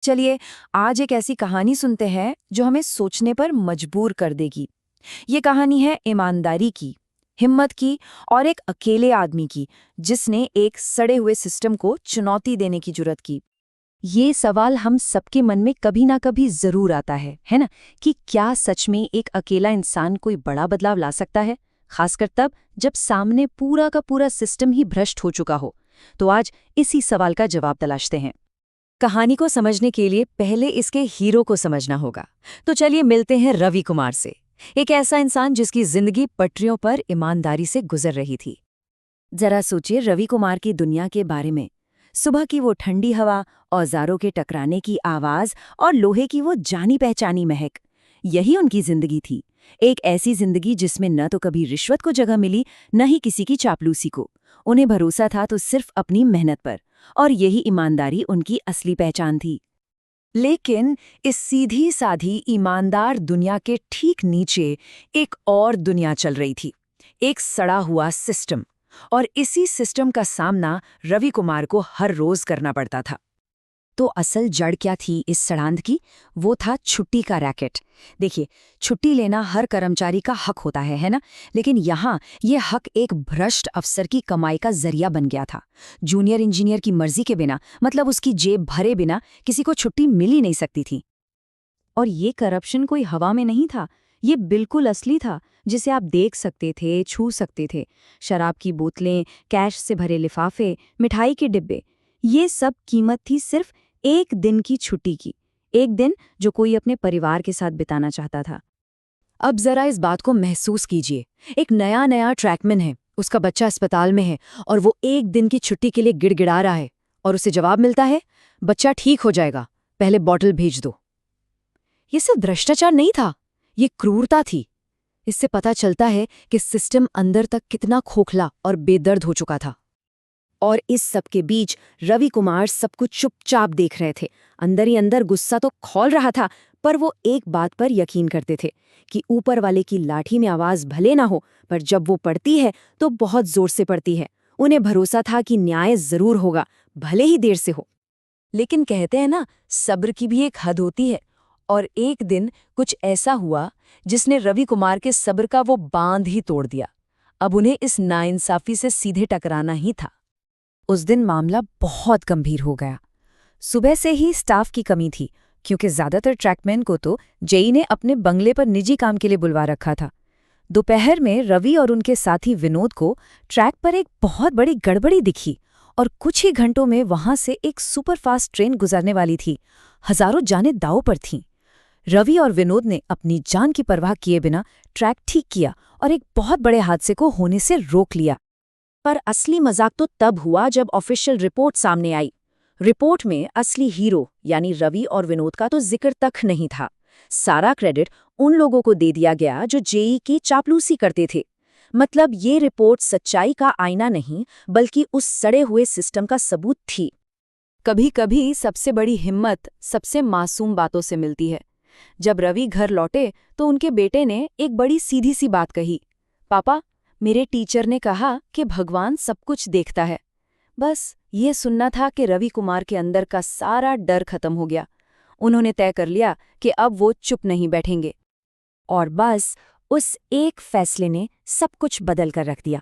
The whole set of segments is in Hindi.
चलिए, आज एक ऐसी कहानी सुनते हैं जो हमें सोचने पर मजबूर कर देगी। ये कहानी है ईमानदारी की, हिम्मत की और एक अकेले आदमी की जिसने एक सड़े हुए सिस्टम को चुनौती देने की जुर्रत की। ये सवाल हम सबके मन में कभी ना कभी जरूर आता है ना? कि क्या सच में एक अकेला इंसान कोई बड़ा बदलाव ला सकता है, खासकर तब जब सामने पूरा का पूरा सिस्टम ही भ्रष्ट हो चुका हो। तो आज इसी सवाल का जवाब तलाशते हैं। कहानी को समझने के लिए पहले इसके हीरो को समझना होगा। तो चलिए मिलते हैं रवि कुमार से, एक ऐसा इंसान जिसकी जिंदगी पटरियों पर ईमानदारी से गुजर रही थी। जरा सोचिए रवि कुमार की दुनिया के बारे में। सुबह की वो ठंडी हवा, औजारों के टकराने की आवाज और लोहे की वो जानी पहचानी महक, यही उनकी जिंदगी थी। एक ऐसी जिंदगी जिसमें न तो कभी रिश्वत को जगह मिली, न ही किसी की चापलूसी को। उन्हें भरोसा था तो सिर्फ अपनी मेहनत पर, और यही ईमानदारी उनकी असली पहचान थी। लेकिन इस सीधी साधी ईमानदार दुनिया के ठीक नीचे एक और दुनिया चल रही थी, एक सड़ा हुआ सिस्टम। और इसी सिस्टम का सामना रवि कुमार को हर रोज करना पड़ता था। तो असल जड़ क्या थी इस सड़ांध की? वो था छुट्टी का रैकेट। देखिए, छुट्टी लेना हर कर्मचारी का हक होता है ना? लेकिन यहाँ ये हक एक भ्रष्ट अफसर की कमाई का जरिया बन गया था। जूनियर इंजीनियर की मर्जी के बिना, मतलब उसकी जेब भरे बिना, किसी को छुट्टी मिल ही नहीं सकती थी। और ये करप्शन कोई हवा में नहीं था, ये बिल्कुल असली था, जिसे आप देख सकते थे, छू सकते थे। शराब की बोतलें, कैश से भरे लिफाफे, मिठाई के डिब्बे, ये सब कीमत थी सिर्फ एक दिन की छुट्टी की। एक दिन जो कोई अपने परिवार के साथ बिताना चाहता था। अब जरा इस बात को महसूस कीजिए। एक नया नया ट्रैकमैन है, उसका बच्चा अस्पताल में है और वो एक दिन की छुट्टी के लिए गिड़गिड़ा रहा है, और उसे जवाब मिलता है, बच्चा ठीक हो जाएगा, पहले बॉटल भेज दो। ये सिर्फ भ्रष्टाचार नहीं था, ये क्रूरता थी। इससे पता चलता है कि सिस्टम अंदर तक कितना खोखला और बेदर्द हो चुका था। और इस सब के बीच रवि कुमार सब कुछ चुपचाप देख रहे थे। अंदर ही अंदर गुस्सा तो खौल रहा था, पर वो एक बात पर यकीन करते थे कि ऊपर वाले की लाठी में आवाज भले ना हो, पर जब वो पड़ती है तो बहुत जोर से पड़ती है। उन्हें भरोसा था कि न्याय जरूर होगा, भले ही देर से हो। लेकिन कहते हैं ना, सब्र की भी एक हद होती है। और एक दिन कुछ ऐसा हुआ जिसने रवि कुमार के सब्र का वो बांध ही तोड़ दिया। अब उन्हें इस नाइंसाफी से सीधे टकराना ही था। उस दिन मामला बहुत गंभीर हो गया। सुबह से ही स्टाफ की कमी थी, क्योंकि ज्यादातर ट्रैकमैन को तो जेई ने अपने बंगले पर निजी काम के लिए बुलवा रखा था। दोपहर में रवि और उनके साथी विनोद को ट्रैक पर एक बहुत बड़ी गड़बड़ी दिखी, और कुछ ही घंटों में वहां से एक सुपरफास्ट ट्रेन गुजरने वाली थी। हजारों जानें दांव पर थीं। रवि और विनोद ने अपनी जान की परवाह किए बिना ट्रैक ठीक किया और एक बहुत बड़े हादसे को होने से रोक लिया। पर असली मजाक तो तब हुआ जब ऑफिशियल रिपोर्ट सामने आई। रिपोर्ट में असली हीरो यानी रवि और विनोद का तो जिक्र तक नहीं था। सारा क्रेडिट उन लोगों को दे दिया गया जो जेई की चापलूसी करते थे। मतलब ये रिपोर्ट सच्चाई का आईना नहीं, बल्कि उस सड़े हुए सिस्टम का सबूत थी। कभी कभी सबसे बड़ी हिम्मत सबसे मासूम बातों से मिलती है। जब रवि घर लौटे तो उनके बेटे ने एक बड़ी सीधी सी बात कही, पापा, मेरे टीचर ने कहा कि भगवान सब कुछ देखता है। बस ये सुनना था कि रवि कुमार के अंदर का सारा डर खत्म हो गया। उन्होंने तय कर लिया कि अब वो चुप नहीं बैठेंगे। और बस उस एक फैसले ने सब कुछ बदल कर रख दिया।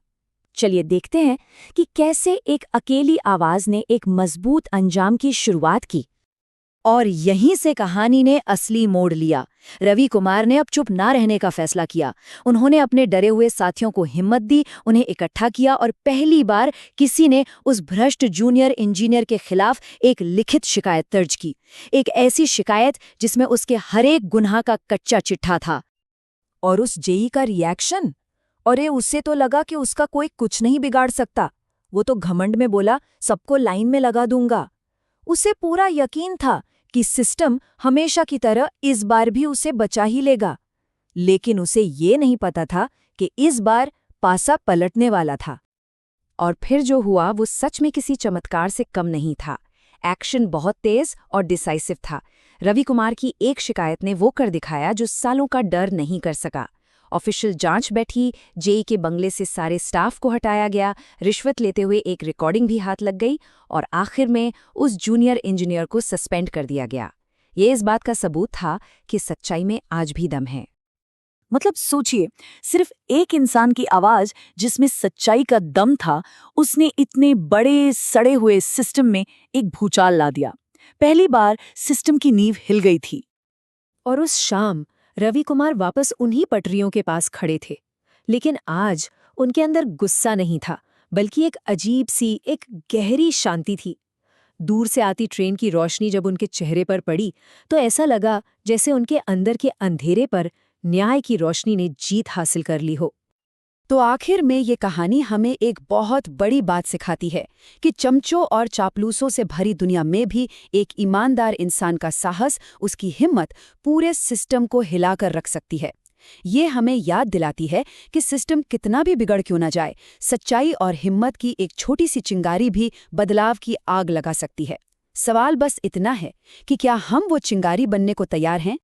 चलिए देखते हैं कि कैसे एक अकेली आवाज ने एक मजबूत अंजाम की शुरुआत की। और यहीं से कहानी ने असली मोड़ लिया। रवि कुमार ने अब चुप ना रहने का फैसला किया। उन्होंने अपने डरे हुए साथियों को हिम्मत दी, उन्हें इकट्ठा किया, और पहली बार किसी ने उस भ्रष्ट जूनियर इंजीनियर के खिलाफ एक लिखित शिकायत दर्ज की। एक ऐसी शिकायत जिसमें उसके हर एक गुनाह का कच्चा चिट्ठा था। और उस जेई का रिएक्शन, अरे उसे तो लगा कि उसका कोई कुछ नहीं बिगाड़ सकता। वो तो घमंड में बोला, सबको लाइन में लगा दूंगा। उसे पूरा यकीन था कि सिस्टम हमेशा की तरह इस बार भी उसे बचा ही लेगा। लेकिन उसे ये नहीं पता था कि इस बार पासा पलटने वाला था। और फिर जो हुआ वो सच में किसी चमत्कार से कम नहीं था। एक्शन बहुत तेज और डिसाइसिव था। रवि कुमार की एक शिकायत ने वो कर दिखाया जो सालों का डर नहीं कर सका। ऑफिशियल जांच बैठी, जेई के बंगले से सारे स्टाफ को हटाया गया, रिश्वत लेते हुए एक रिकॉर्डिंग भी हाथ लग गई और आखिर में उस जूनियर इंजीनियर को सस्पेंड कर दिया गया। ये इस बात का सबूत था कि सच्चाई में आज भी दम है। मतलब सोचिए, सिर्फ एक इंसान की आवाज जिसमें सच्चाई का दम था, उसने इतने बड़े सड़े हुए सिस्टम में एक भूचाल ला दिया। पहली बार सिस्टम की नींव हिल गई थी। और उस शाम रवि कुमार वापस उन्हीं पटरियों के पास खड़े थे, लेकिन आज उनके अंदर गुस्सा नहीं था, बल्कि एक अजीब सी, एक गहरी शांति थी। दूर से आती ट्रेन की रोशनी जब उनके चेहरे पर पड़ी तो ऐसा लगा जैसे उनके अंदर के अंधेरे पर न्याय की रोशनी ने जीत हासिल कर ली हो। तो आखिर में ये कहानी हमें एक बहुत बड़ी बात सिखाती है कि चमचों और चापलूसों से भरी दुनिया में भी एक ईमानदार इंसान का साहस, उसकी हिम्मत पूरे सिस्टम को हिलाकर रख सकती है। ये हमें याद दिलाती है कि सिस्टम कितना भी बिगड़ क्यों ना जाए, सच्चाई और हिम्मत की एक छोटी सी चिंगारी भी बदलाव की आग लगा सकती है। सवाल बस इतना है कि क्या हम वो चिंगारी बनने को तैयार हैं?